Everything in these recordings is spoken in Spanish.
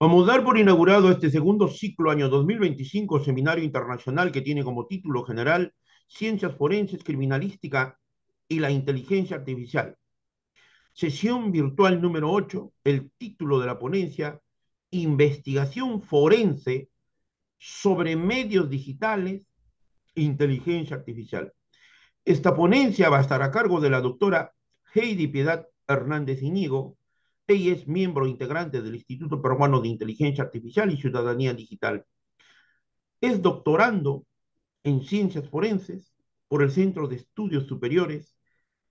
Vamos a dar por inaugurado este segundo ciclo año 2025, seminario internacional que tiene como título general Ciencias Forenses, Criminalística y la Inteligencia Artificial. Sesión virtual número 8, el título de la ponencia, Investigación Forense sobre Medios Digitales e Inteligencia Artificial. Esta ponencia va a estar a cargo de la doctora Heidi Piedad Hernández Iñigo. Ella es miembro integrante del Instituto Peruano de Inteligencia Artificial y Ciudadanía Digital. Es doctorando en Ciencias Forenses por el Centro de Estudios Superiores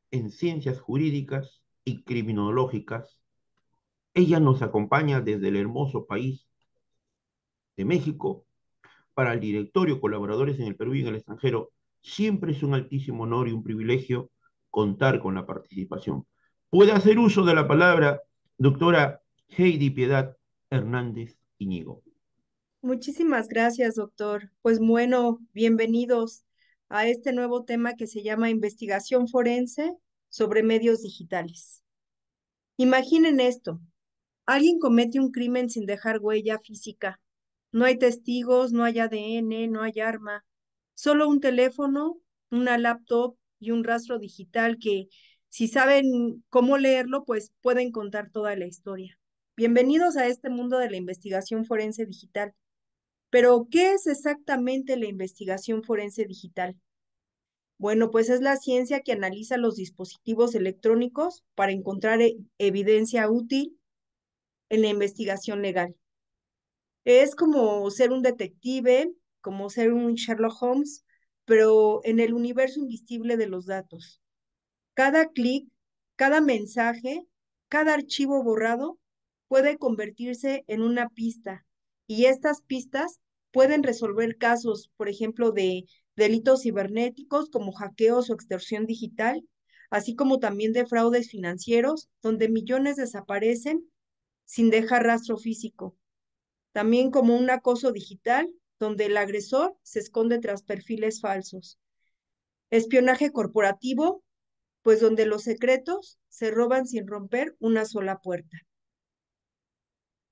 en Ciencias Jurídicas y Criminológicas. Ella nos acompaña desde el hermoso país de México para el directorio, colaboradores en el Perú y en el extranjero. Siempre es un altísimo honor y un privilegio contar con la participación. Puede hacer uso de la palabra doctora Heidi Piedad Hernández Iñigo. Muchísimas gracias, doctor. Pues bueno, bienvenidos a este nuevo tema que se llama investigación forense sobre medios digitales. Imaginen esto, alguien comete un crimen sin dejar huella física. No hay testigos, no hay ADN, no hay arma, solo un teléfono, una laptop y un rastro digital que, si saben cómo leerlo, pues pueden contar toda la historia. Bienvenidos a este mundo de la investigación forense digital. Pero, ¿qué es exactamente la investigación forense digital? Bueno, pues es la ciencia que analiza los dispositivos electrónicos para encontrar evidencia útil en la investigación legal. Es como ser un detective, como ser un Sherlock Holmes, pero en el universo invisible de los datos. Cada clic, cada mensaje, cada archivo borrado puede convertirse en una pista y estas pistas pueden resolver casos, por ejemplo, de delitos cibernéticos como hackeos o extorsión digital, así como también de fraudes financieros, donde millones desaparecen sin dejar rastro físico. También como un acoso digital, donde el agresor se esconde tras perfiles falsos. Espionaje corporativo, pues donde los secretos se roban sin romper una sola puerta.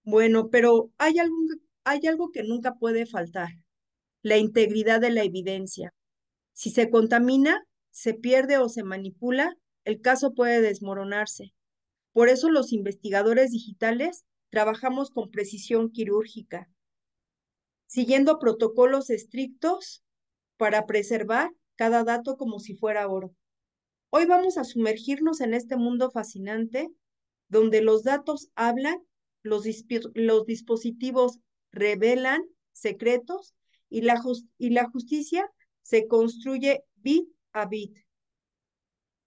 Bueno, pero hay algo que nunca puede faltar, la integridad de la evidencia. Si se contamina, se pierde o se manipula, el caso puede desmoronarse. Por eso los investigadores digitales trabajamos con precisión quirúrgica, siguiendo protocolos estrictos para preservar cada dato como si fuera oro. Hoy vamos a sumergirnos en este mundo fascinante donde los datos hablan, los dispositivos revelan secretos y y la justicia se construye bit a bit.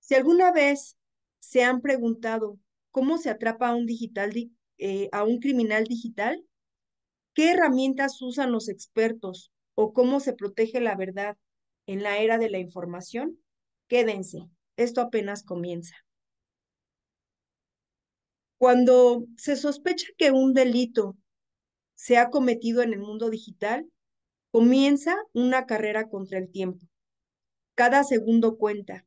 Si alguna vez se han preguntado cómo se atrapa a a un criminal digital, qué herramientas usan los expertos o cómo se protege la verdad en la era de la información, quédense, esto apenas comienza. Cuando se sospecha que un delito se ha cometido en el mundo digital, comienza una carrera contra el tiempo. Cada segundo cuenta,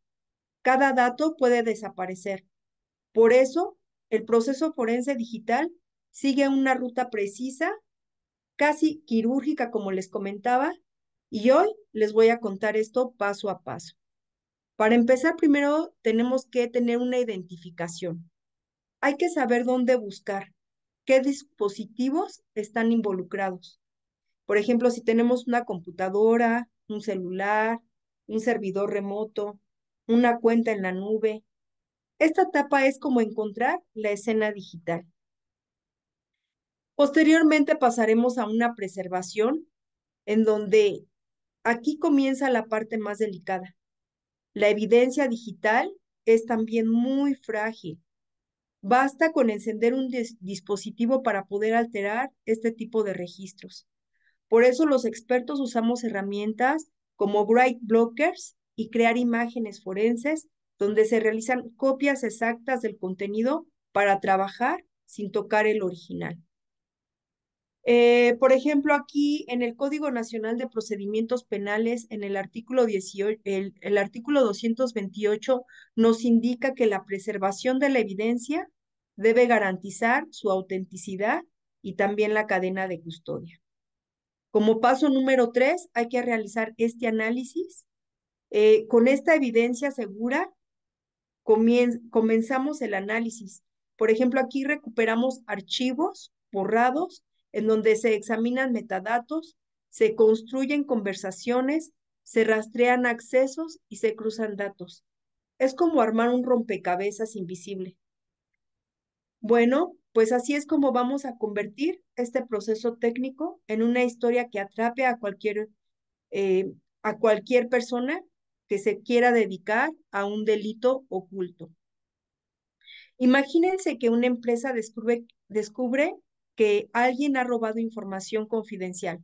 cada dato puede desaparecer. Por eso, el proceso forense digital sigue una ruta precisa, casi quirúrgica, como les comentaba, y hoy les voy a contar esto paso a paso. Para empezar, primero tenemos que tener una identificación. Hay que saber dónde buscar, qué dispositivos están involucrados. Por ejemplo, si tenemos una computadora, un celular, un servidor remoto, una cuenta en la nube. Esta etapa es como encontrar la escena digital. Posteriormente pasaremos a una preservación en donde aquí comienza la parte más delicada. La evidencia digital es también muy frágil. Basta con encender un dispositivo para poder alterar este tipo de registros. Por eso los expertos usamos herramientas como Bright Blockers y crear imágenes forenses donde se realizan copias exactas del contenido para trabajar sin tocar el original. Por ejemplo, aquí en el Código Nacional de Procedimientos Penales, en el artículo 18, el artículo 228 nos indica que la preservación de la evidencia debe garantizar su autenticidad y también la cadena de custodia. Como paso número 3, hay que realizar este análisis. Con esta evidencia segura, comenzamos el análisis. Por ejemplo, aquí recuperamos archivos borrados en donde se examinan metadatos, se construyen conversaciones, se rastrean accesos y se cruzan datos. Es como armar un rompecabezas invisible. Bueno, pues así es como vamos a convertir este proceso técnico en una historia que atrape eh, a cualquier persona que se quiera dedicar a un delito oculto. Imagínense que una empresa descubre que alguien ha robado información confidencial.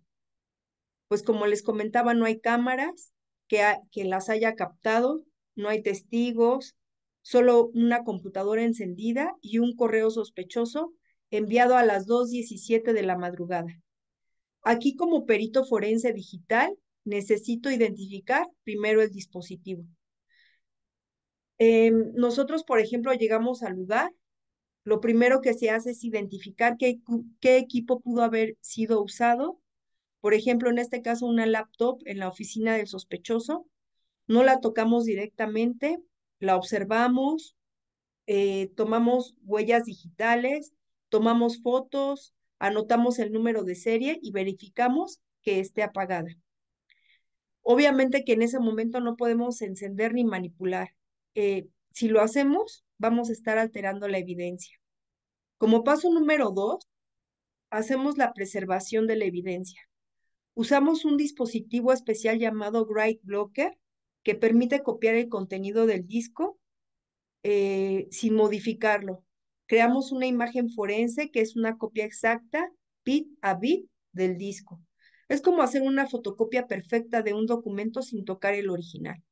Pues como les comentaba, no hay cámaras que las haya captado, no hay testigos, solo una computadora encendida y un correo sospechoso enviado a las 2:17 de la madrugada. Aquí como perito forense digital, necesito identificar primero el dispositivo. Nosotros, por ejemplo, llegamos al lugar. Lo primero que se hace es identificar qué equipo pudo haber sido usado. Por ejemplo, en este caso, una laptop en la oficina del sospechoso. No la tocamos directamente, la observamos, tomamos huellas digitales, tomamos fotos, anotamos el número de serie y verificamos que esté apagada. Obviamente que en ese momento no podemos encender ni manipular. Si lo hacemos, vamos a estar alterando la evidencia. Como paso número 2, hacemos la preservación de la evidencia. Usamos un dispositivo especial llamado Write Blocker que permite copiar el contenido del disco sin modificarlo. Creamos una imagen forense que es una copia exacta, bit a bit, del disco. Es como hacer una fotocopia perfecta de un documento sin tocar el original.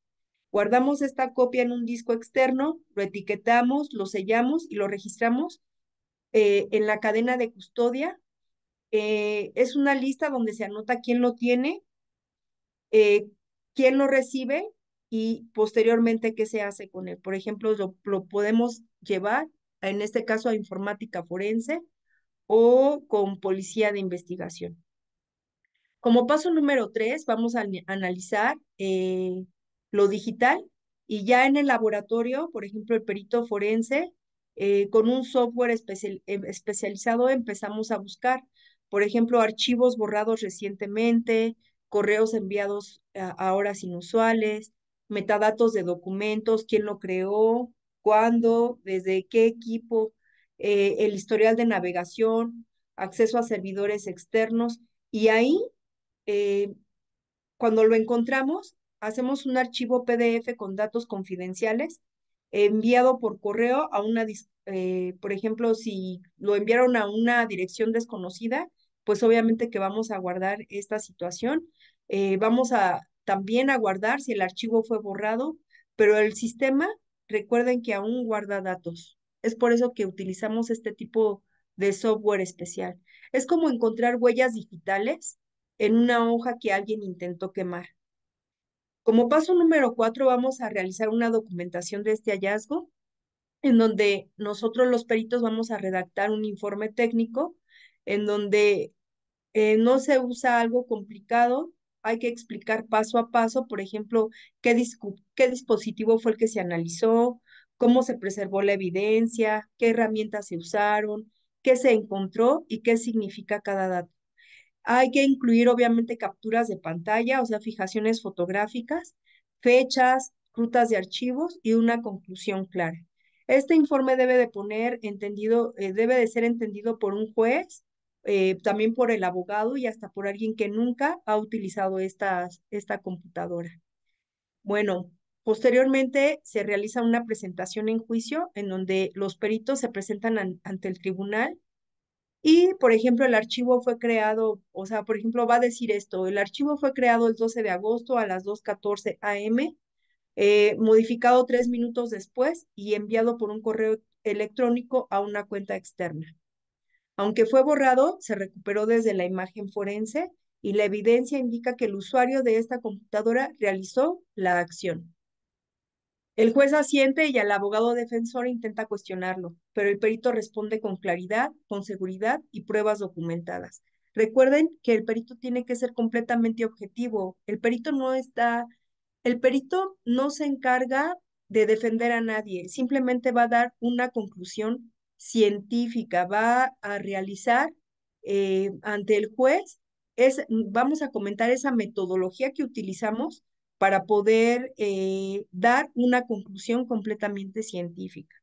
Guardamos esta copia en un disco externo, lo etiquetamos, lo sellamos y lo registramos en la cadena de custodia. Es una lista donde se anota quién lo tiene, eh, quién lo recibe y posteriormente qué se hace con él. Por ejemplo, lo podemos llevar, en este caso, a informática forense o con policía de investigación. Como paso número 3, vamos a analizar lo digital y ya en el laboratorio, por ejemplo, el perito forense, con un software especializado empezamos a buscar, por ejemplo, archivos borrados recientemente, correos enviados a horas inusuales, metadatos de documentos, quién lo creó, cuándo, desde qué equipo, el historial de navegación, acceso a servidores externos y ahí eh, cuando lo encontramos, hacemos un archivo PDF con datos confidenciales enviado por correo a por ejemplo, si lo enviaron a una dirección desconocida, pues obviamente que vamos a guardar esta situación. Vamos a también a guardar si el archivo fue borrado, pero el sistema, recuerden que aún guarda datos. Es por eso que utilizamos este tipo de software especial. Es como encontrar huellas digitales en una hoja que alguien intentó quemar. Como paso número 4, vamos a realizar una documentación de este hallazgo, en donde nosotros los peritos vamos a redactar un informe técnico, en donde no se usa algo complicado, hay que explicar paso a paso, por ejemplo, qué dispositivo fue el que se analizó, cómo se preservó la evidencia, qué herramientas se usaron, qué se encontró y qué significa cada dato. Hay que incluir obviamente capturas de pantalla, o sea, fijaciones fotográficas, fechas, rutas de archivos y una conclusión clara. Este informe debe de ser entendido por un juez, también por el abogado y hasta por alguien que nunca ha utilizado esta computadora. Bueno, posteriormente se realiza una presentación en juicio en donde los peritos se presentan ante el tribunal y, por ejemplo, el archivo fue creado, o sea, por ejemplo, va a decir esto, el archivo fue creado el 12 de agosto a las 2:14 AM, modificado 3 minutos después y enviado por un correo electrónico a una cuenta externa. Aunque fue borrado, se recuperó desde la imagen forense y la evidencia indica que el usuario de esta computadora realizó la acción. El juez asiente y el abogado defensor intenta cuestionarlo, pero el perito responde con claridad, con seguridad y pruebas documentadas. Recuerden que el perito tiene que ser completamente objetivo. El perito no se encarga de defender a nadie, simplemente va a dar una conclusión científica, va a realizar ante el juez, vamos a comentar esa metodología que utilizamos para poder dar una conclusión completamente científica.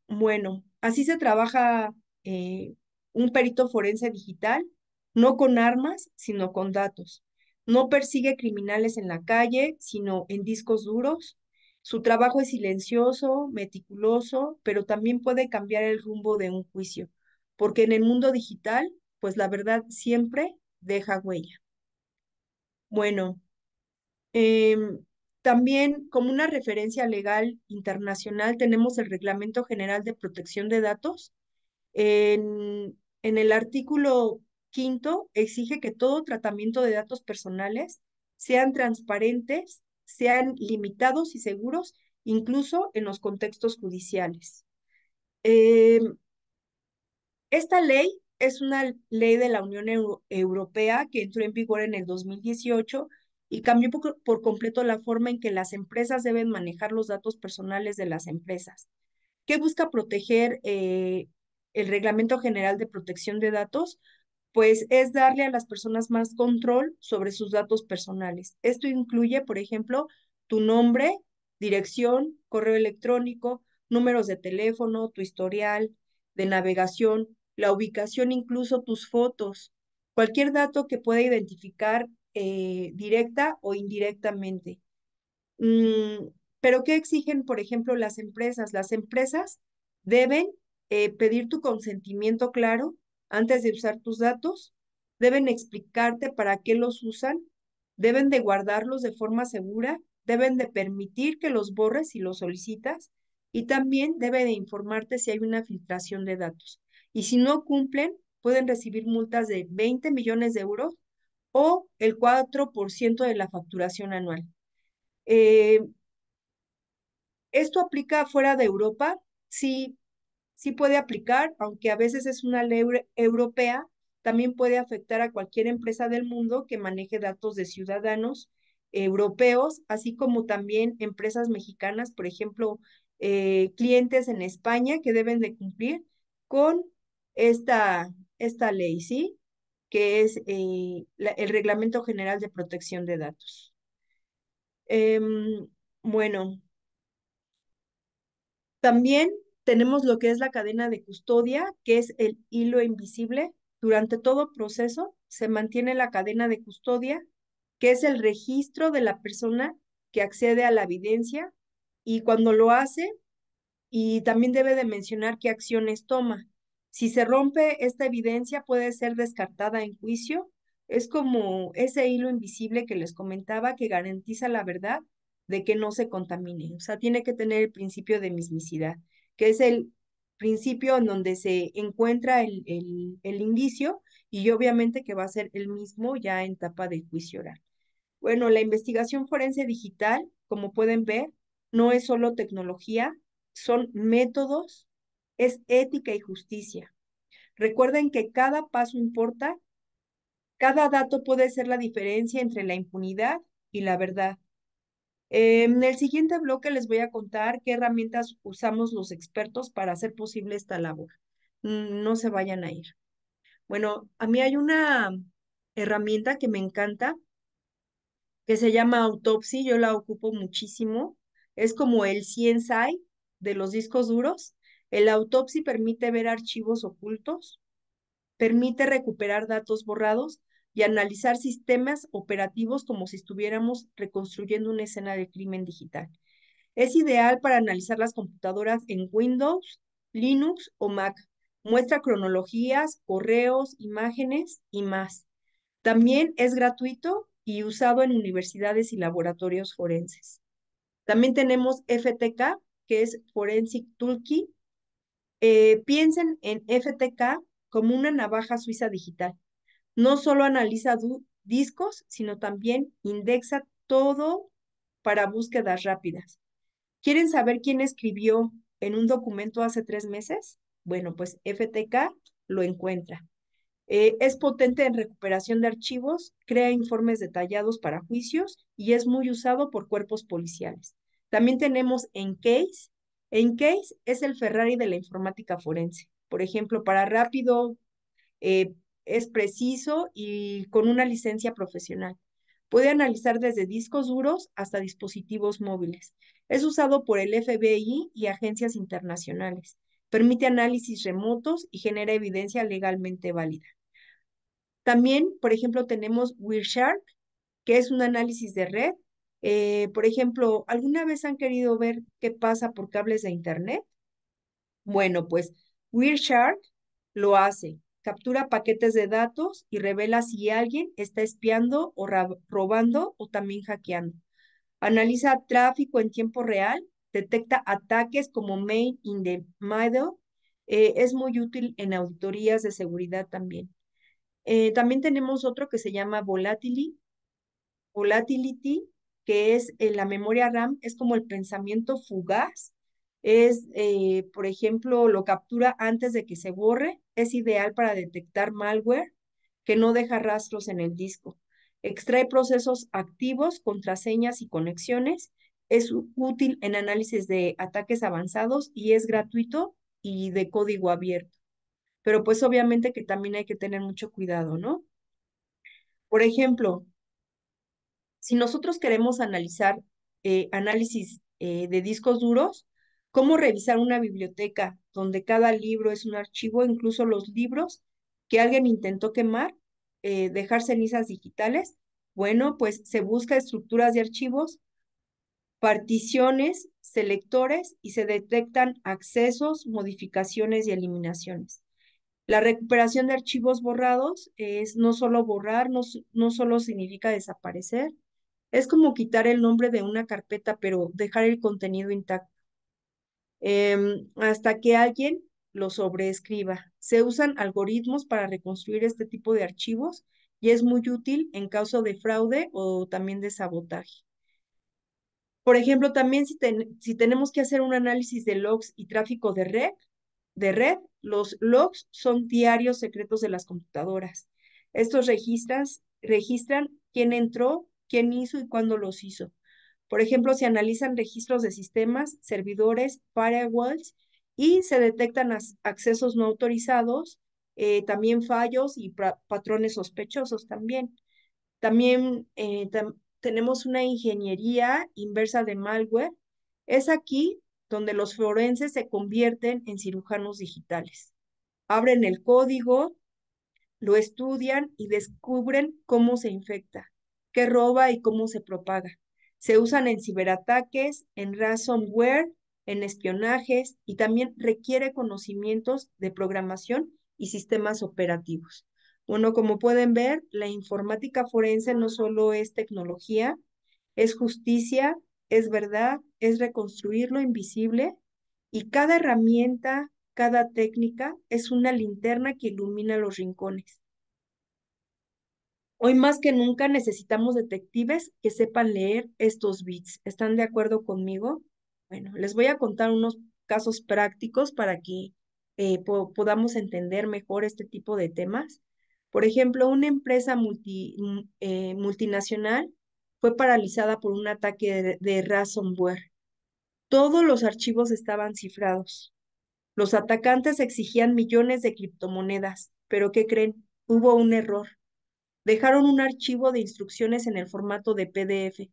Bueno, así se trabaja eh, un perito forense digital, no con armas, sino con datos. No persigue criminales en la calle, sino en discos duros. Su trabajo es silencioso, meticuloso, pero también puede cambiar el rumbo de un juicio, porque en el mundo digital, pues la verdad siempre deja huella. Bueno, Em, también como una referencia legal internacional tenemos el Reglamento General de Protección de Datos. En el artículo quinto exige que todo tratamiento de datos personales sean transparentes, sean limitados y seguros, incluso en los contextos judiciales. Em, Esta ley es una ley de la Unión Europea que entró en vigor en el 2018 y cambió por completo la forma en que las empresas deben manejar los datos personales de las empresas. ¿Qué busca proteger el Reglamento General de Protección de Datos? Pues es darle a las personas más control sobre sus datos personales. Esto incluye, por ejemplo, tu nombre, dirección, correo electrónico, números de teléfono, tu historial de navegación, la ubicación, incluso tus fotos, cualquier dato que pueda identificar directa o indirectamente. Mm, pero ¿qué exigen, por ejemplo, las empresas? Las empresas deben pedir tu consentimiento claro antes de usar tus datos, deben explicarte para qué los usan, deben de guardarlos de forma segura, deben de permitir que los borres si los solicitas y también debe de informarte si hay una filtración de datos. Y si no cumplen, pueden recibir multas de 20 millones de euros o el 4% de la facturación anual. Eh, ¿Esto aplica fuera de Europa? Sí, sí puede aplicar, aunque a veces es una ley europea, también puede afectar a cualquier empresa del mundo que maneje datos de ciudadanos europeos, así como también empresas mexicanas, por ejemplo, clientes en España que deben de cumplir con esta ley, ¿sí? Que es el Reglamento General de Protección de Datos. Bueno. También tenemos lo que es la cadena de custodia, que es el hilo invisible. Durante todo proceso se mantiene la cadena de custodia, que es el registro de la persona que accede a la evidencia y cuando lo hace, y también debe de mencionar qué acciones toma. Si se rompe esta evidencia, puede ser descartada en juicio. Es como ese hilo invisible que les comentaba que garantiza la verdad de que no se contamine. O sea, tiene que tener el principio de mismicidad, que es el principio en donde se encuentra el indicio y obviamente que va a ser el mismo ya en etapa de juicio oral. Bueno, la investigación forense digital, como pueden ver, no es solo tecnología, son métodos, es ética y justicia. Recuerden que cada paso importa, cada dato puede ser la diferencia entre la impunidad y la verdad. En el siguiente bloque les voy a contar qué herramientas usamos los expertos para hacer posible esta labor. No se vayan a ir. Bueno, a mí hay una herramienta que me encanta que se llama Autopsy, yo la ocupo muchísimo. Es como el CSI de los discos duros. El Autopsy permite ver archivos ocultos, permite recuperar datos borrados y analizar sistemas operativos como si estuviéramos reconstruyendo una escena de crimen digital. Es ideal para analizar las computadoras en Windows, Linux o Mac. Muestra cronologías, correos, imágenes y más. También es gratuito y usado en universidades y laboratorios forenses. También tenemos FTK, que es Forensic Toolkit. Piensen en FTK como una navaja suiza digital. No solo analiza discos, sino también indexa todo para búsquedas rápidas. ¿Quieren saber quién escribió en un documento hace 3 meses? Bueno, pues FTK lo encuentra. Es potente en recuperación de archivos, crea informes detallados para juicios y es muy usado por cuerpos policiales. También tenemos Encase. Encase es el Ferrari de la informática forense. Por ejemplo, para rápido, es preciso y con una licencia profesional. Puede analizar desde discos duros hasta dispositivos móviles. Es usado por el FBI y agencias internacionales. Permite análisis remotos y genera evidencia legalmente válida. También, por ejemplo, tenemos Wireshark, que es un análisis de red. Por ejemplo, ¿alguna vez han querido ver qué pasa por cables de Internet? Bueno, pues Wireshark lo hace. Captura paquetes de datos y revela si alguien está espiando o robando o también hackeando. Analiza tráfico en tiempo real, detecta ataques como Main in the Middle. Es muy útil en auditorías de seguridad también. También tenemos otro que se llama Volatility, que es la memoria RAM, es como el pensamiento fugaz. Por ejemplo, lo captura antes de que se borre. Es ideal para detectar malware que no deja rastros en el disco. Extrae procesos activos, contraseñas y conexiones. Es útil en análisis de ataques avanzados y es gratuito y de código abierto. Pero pues obviamente que también hay que tener mucho cuidado, ¿no? Por ejemplo, si nosotros queremos analizar análisis de discos duros, ¿cómo revisar una biblioteca donde cada libro es un archivo, incluso los libros que alguien intentó quemar, dejar cenizas digitales? Bueno, pues se busca estructuras de archivos, particiones, selectores y se detectan accesos, modificaciones y eliminaciones. La recuperación de archivos borrados es no solo borrar, no solo significa desaparecer, es como quitar el nombre de una carpeta, pero dejar el contenido intacto, hasta que alguien lo sobreescriba. Se usan algoritmos para reconstruir este tipo de archivos y es muy útil en caso de fraude o también de sabotaje. Por ejemplo, también si tenemos que hacer un análisis de logs y tráfico de red, los logs son diarios secretos de las computadoras. Estos registran quién entró, quién hizo y cuándo los hizo. Por ejemplo, se analizan registros de sistemas, servidores, firewalls y se detectan accesos no autorizados, también fallos y patrones sospechosos también. También tenemos una ingeniería inversa de malware. Es aquí donde los forenses se convierten en cirujanos digitales. Abren el código, lo estudian y descubren cómo se infecta, qué roba y cómo se propaga. Se usan en ciberataques, en ransomware, en espionajes y también requiere conocimientos de programación y sistemas operativos. Bueno, como pueden ver, la informática forense no solo es tecnología, es justicia, es verdad, es reconstruir lo invisible y cada herramienta, cada técnica es una linterna que ilumina los rincones. Hoy más que nunca necesitamos detectives que sepan leer estos bits. ¿Están de acuerdo conmigo? Bueno, les voy a contar unos casos prácticos para que podamos entender mejor este tipo de temas. Por ejemplo, una empresa multinacional fue paralizada por un ataque de ransomware. Todos los archivos estaban cifrados. Los atacantes exigían millones de criptomonedas, pero ¿qué creen? Hubo un error. Dejaron un archivo de instrucciones en el formato de PDF.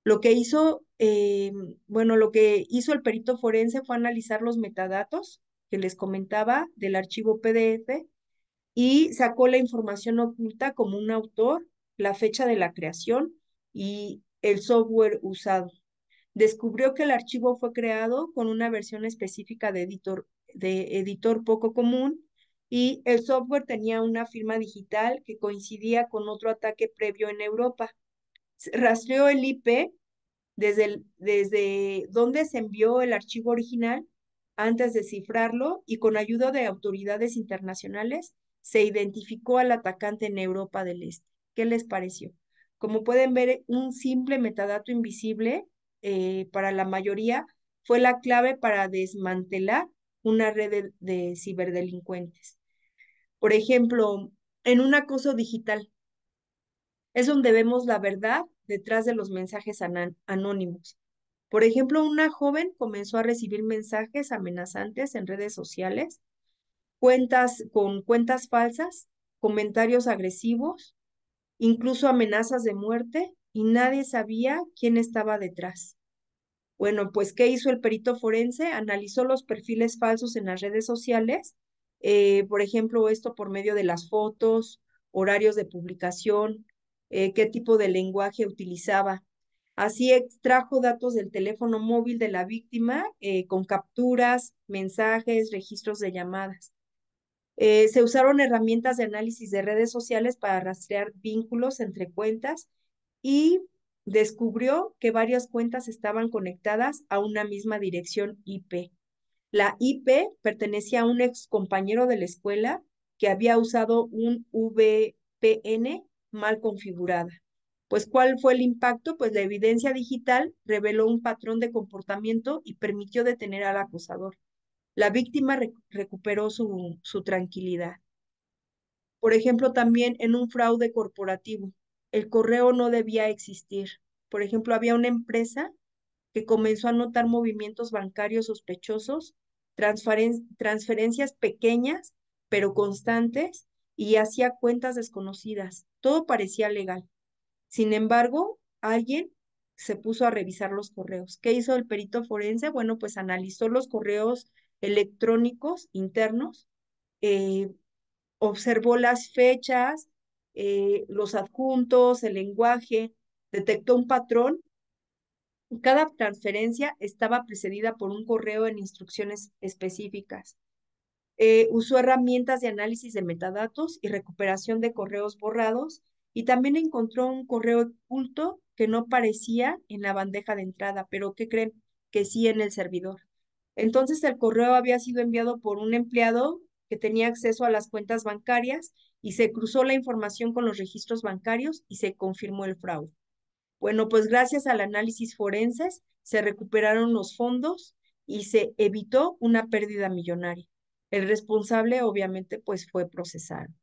Lo que hizo el perito forense fue analizar los metadatos que les comentaba del archivo PDF y sacó la información oculta como un autor, la fecha de la creación y el software usado. Descubrió que el archivo fue creado con una versión específica de editor poco común y el software tenía una firma digital que coincidía con otro ataque previo en Europa. Rastreó el IP desde donde se envió el archivo original antes de cifrarlo y con ayuda de autoridades internacionales se identificó al atacante en Europa del Este. ¿Qué les pareció? Como pueden ver, un simple metadato invisible para la mayoría fue la clave para desmantelar una red de ciberdelincuentes. Por ejemplo, en un acoso digital es donde vemos la verdad detrás de los mensajes anónimos. Por ejemplo, una joven comenzó a recibir mensajes amenazantes en redes sociales, cuentas con cuentas falsas, comentarios agresivos, incluso amenazas de muerte, y nadie sabía quién estaba detrás. Bueno, pues, ¿qué hizo el perito forense? Analizó los perfiles falsos en las redes sociales, por ejemplo, esto por medio de las fotos, horarios de publicación, qué tipo de lenguaje utilizaba. Así extrajo datos del teléfono móvil de la víctima con capturas, mensajes, registros de llamadas. Se usaron herramientas de análisis de redes sociales para rastrear vínculos entre cuentas y descubrió que varias cuentas estaban conectadas a una misma dirección IP. La IP pertenecía a un ex compañero de la escuela que había usado un VPN mal configurada. Pues, ¿cuál fue el impacto? Pues la evidencia digital reveló un patrón de comportamiento y permitió detener al acosador. La víctima recuperó su tranquilidad. Por ejemplo, también en un fraude corporativo, el correo no debía existir. Por ejemplo, había una empresa que comenzó a notar movimientos bancarios sospechosos, transferencias pequeñas pero constantes y hacía cuentas desconocidas. Todo parecía legal. Sin embargo, alguien se puso a revisar los correos. ¿Qué hizo el perito forense? Bueno, pues analizó los correos electrónicos internos, eh, observó las fechas, los adjuntos, el lenguaje, detectó un patrón. Cada transferencia estaba precedida por un correo en instrucciones específicas. Usó herramientas de análisis de metadatos y recuperación de correos borrados y también encontró un correo oculto que no aparecía en la bandeja de entrada, pero ¿qué creen? Que sí en el servidor. Entonces el correo había sido enviado por un empleado que tenía acceso a las cuentas bancarias y se cruzó la información con los registros bancarios y se confirmó el fraude. Bueno, pues gracias al análisis forenses se recuperaron los fondos y se evitó una pérdida millonaria. El responsable obviamente pues fue procesado.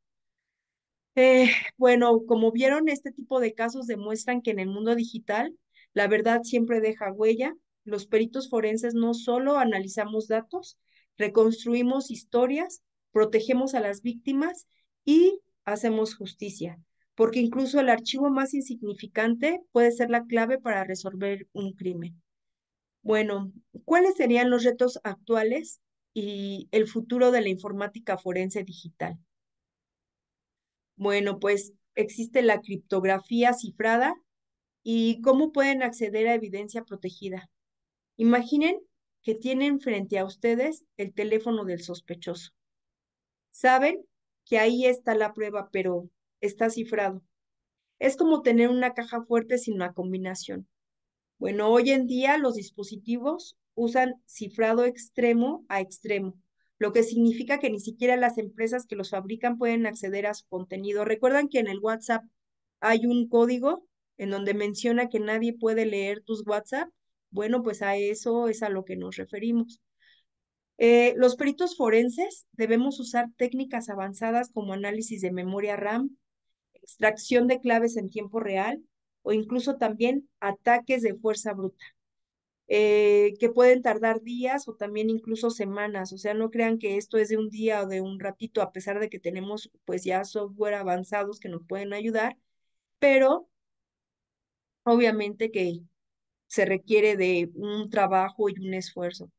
Bueno, como vieron, este tipo de casos demuestran que en el mundo digital la verdad siempre deja huella. Los peritos forenses no solo analizamos datos, reconstruimos historias, protegemos a las víctimas y hacemos justicia, porque incluso el archivo más insignificante puede ser la clave para resolver un crimen. Bueno, ¿cuáles serían los retos actuales y el futuro de la informática forense digital? Bueno, pues existe la criptografía cifrada y cómo pueden acceder a evidencia protegida. Imaginen que tienen frente a ustedes el teléfono del sospechoso. Saben que ahí está la prueba, pero está cifrado. Es como tener una caja fuerte sin una combinación. Bueno, hoy en día los dispositivos usan cifrado extremo a extremo, lo que significa que ni siquiera las empresas que los fabrican pueden acceder a su contenido. ¿Recuerdan que en el WhatsApp hay un código en donde menciona que nadie puede leer tus WhatsApp? Bueno, pues a eso es a lo que nos referimos. Los peritos forenses debemos usar técnicas avanzadas como análisis de memoria RAM, extracción de claves en tiempo real o incluso también ataques de fuerza bruta, que pueden tardar días o también incluso semanas. O sea, no crean que esto es de un día o de un ratito, a pesar de que tenemos pues ya software avanzados que nos pueden ayudar, pero obviamente que se requiere de un trabajo y un esfuerzo.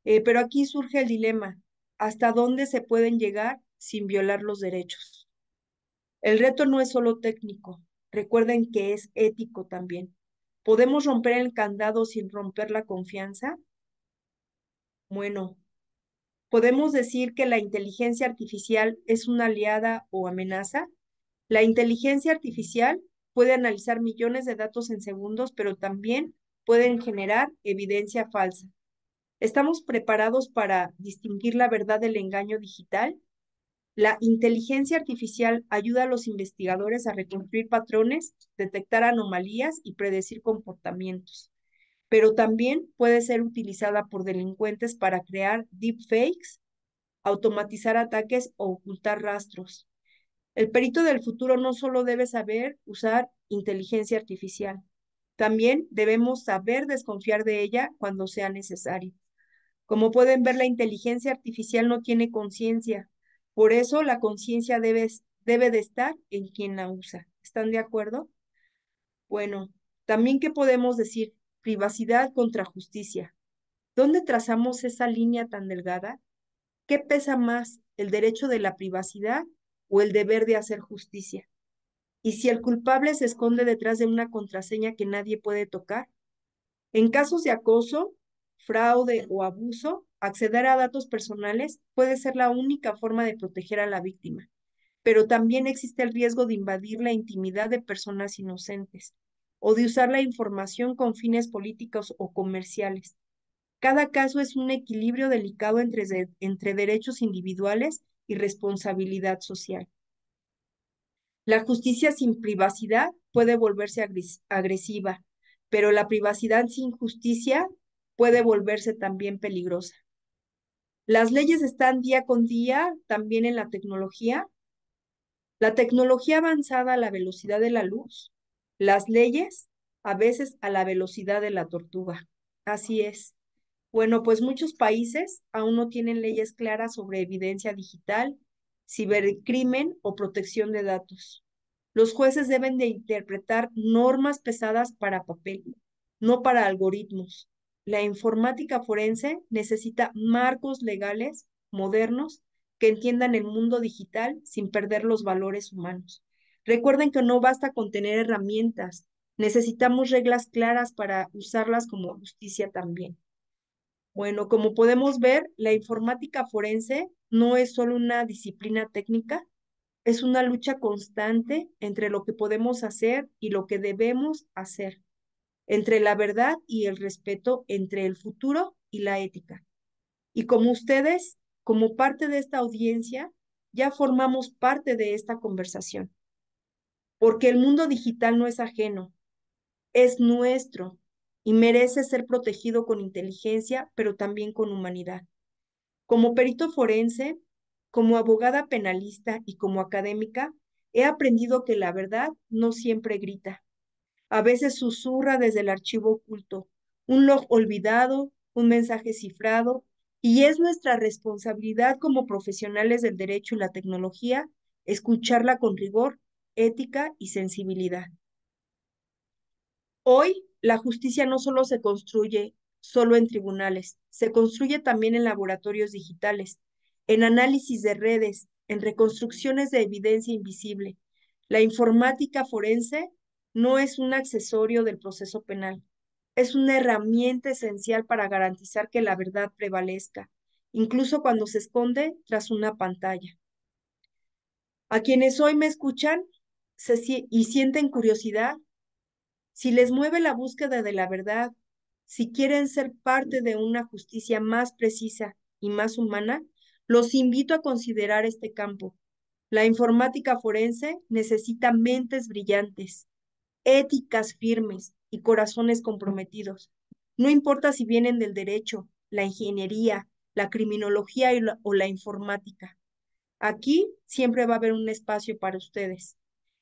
Pero aquí surge el dilema, ¿hasta dónde se pueden llegar sin violar los derechos? El reto no es solo técnico, recuerden que es ético también. ¿Podemos romper el candado sin romper la confianza? Bueno, ¿podemos decir que la inteligencia artificial es una aliada o amenaza? La inteligencia artificial puede analizar millones de datos en segundos, pero también pueden generar evidencia falsa. ¿Estamos preparados para distinguir la verdad del engaño digital? La inteligencia artificial ayuda a los investigadores a reconstruir patrones, detectar anomalías y predecir comportamientos, pero también puede ser utilizada por delincuentes para crear deepfakes, automatizar ataques o ocultar rastros. El perito del futuro no solo debe saber usar inteligencia artificial, también debemos saber desconfiar de ella cuando sea necesario. Como pueden ver, la inteligencia artificial no tiene conciencia, por eso la conciencia debe de estar en quien la usa. ¿Están de acuerdo? Bueno, también qué podemos decir, privacidad contra justicia. ¿Dónde trazamos esa línea tan delgada? ¿Qué pesa más, el derecho de la privacidad o el deber de hacer justicia? Y si el culpable se esconde detrás de una contraseña que nadie puede tocar, en casos de acoso, fraude o abuso, acceder a datos personales puede ser la única forma de proteger a la víctima, pero también existe el riesgo de invadir la intimidad de personas inocentes o de usar la información con fines políticos o comerciales. Cada caso es un equilibrio delicado entre derechos individuales y responsabilidad social. La justicia sin privacidad puede volverse agresiva, pero la privacidad sin justicia puede volverse también peligrosa. Las leyes están día con día también en la tecnología. La tecnología avanzada a la velocidad de la luz, las leyes a veces a la velocidad de la tortuga. Así es. Bueno, pues muchos países aún no tienen leyes claras sobre evidencia digital, cibercrimen o protección de datos. Los jueces deben de interpretar normas pesadas para papel, no para algoritmos. La informática forense necesita marcos legales modernos que entiendan el mundo digital sin perder los valores humanos. Recuerden que no basta con tener herramientas, necesitamos reglas claras para usarlas como justicia también. Bueno, como podemos ver, la informática forense no es solo una disciplina técnica, es una lucha constante entre lo que podemos hacer y lo que debemos hacer, entre la verdad y el respeto, entre el futuro y la ética. Y como ustedes, como parte de esta audiencia, ya formamos parte de esta conversación, porque el mundo digital no es ajeno, es nuestro y merece ser protegido con inteligencia, pero también con humanidad. Como perito forense, como abogada penalista y como académica, he aprendido que la verdad no siempre grita. A veces susurra desde el archivo oculto, un log olvidado, un mensaje cifrado, y es nuestra responsabilidad como profesionales del derecho y la tecnología escucharla con rigor, ética y sensibilidad. Hoy, la justicia no solo se construye solo en tribunales, se construye también en laboratorios digitales, en análisis de redes, en reconstrucciones de evidencia invisible. La informática forense no es un accesorio del proceso penal, es una herramienta esencial para garantizar que la verdad prevalezca, incluso cuando se esconde tras una pantalla. A quienes hoy me escuchan y sienten curiosidad, si les mueve la búsqueda de la verdad, si quieren ser parte de una justicia más precisa y más humana, los invito a considerar este campo. La informática forense necesita mentes brillantes, éticas firmes y corazones comprometidos. No importa si vienen del derecho, la ingeniería, la criminología o la informática. Aquí siempre va a haber un espacio para ustedes.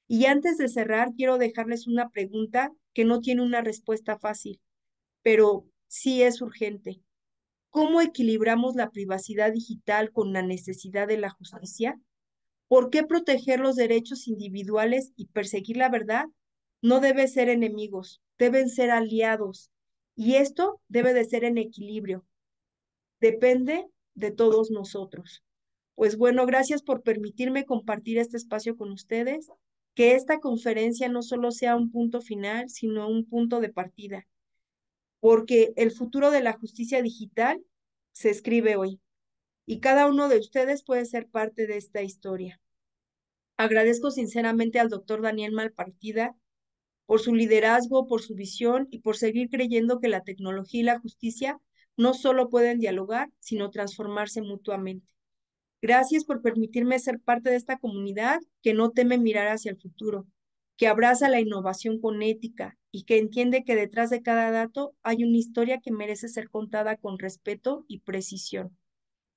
Y antes de cerrar, quiero dejarles una pregunta que no tiene una respuesta fácil, pero sí es urgente. ¿Cómo equilibramos la privacidad digital con la necesidad de la justicia? ¿Por qué proteger los derechos individuales y perseguir la verdad? No debe ser enemigos, deben ser aliados. Y esto debe de ser en equilibrio. Depende de todos nosotros. Pues bueno, gracias por permitirme compartir este espacio con ustedes. Que esta conferencia no solo sea un punto final, sino un punto de partida, porque el futuro de la justicia digital se escribe hoy y cada uno de ustedes puede ser parte de esta historia. Agradezco sinceramente al doctor Daniel Malpartida por su liderazgo, por su visión y por seguir creyendo que la tecnología y la justicia no solo pueden dialogar, sino transformarse mutuamente. Gracias por permitirme ser parte de esta comunidad que no teme mirar hacia el futuro, que abraza la innovación con ética y que entiende que detrás de cada dato hay una historia que merece ser contada con respeto y precisión.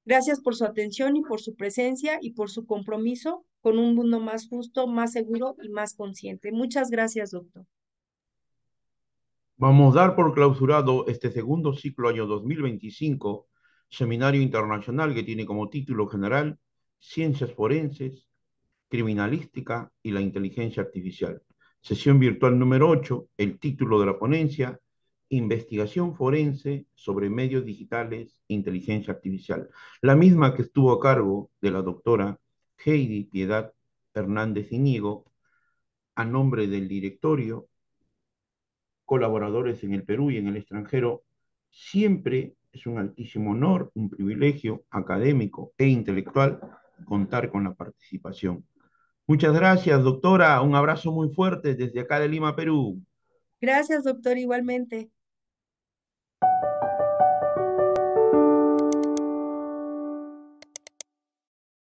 Gracias por su atención y por su presencia y por su compromiso con un mundo más justo, más seguro y más consciente. Muchas gracias, doctor. Vamos a dar por clausurado este segundo ciclo año 2025, seminario internacional que tiene como título general Ciencias Forenses, Criminalística y la Inteligencia Artificial. Sesión virtual número 8, el título de la ponencia, Investigación Forense sobre Medios Digitales e Inteligencia Artificial. La misma que estuvo a cargo de la doctora Heidi Piedad Hernández Iñigo, a nombre del directorio, colaboradores en el Perú y en el extranjero. Siempre es un altísimo honor, un privilegio académico e intelectual contar con la participación. Muchas gracias, doctora. Un abrazo muy fuerte desde acá de Lima, Perú. Gracias, doctor, igualmente.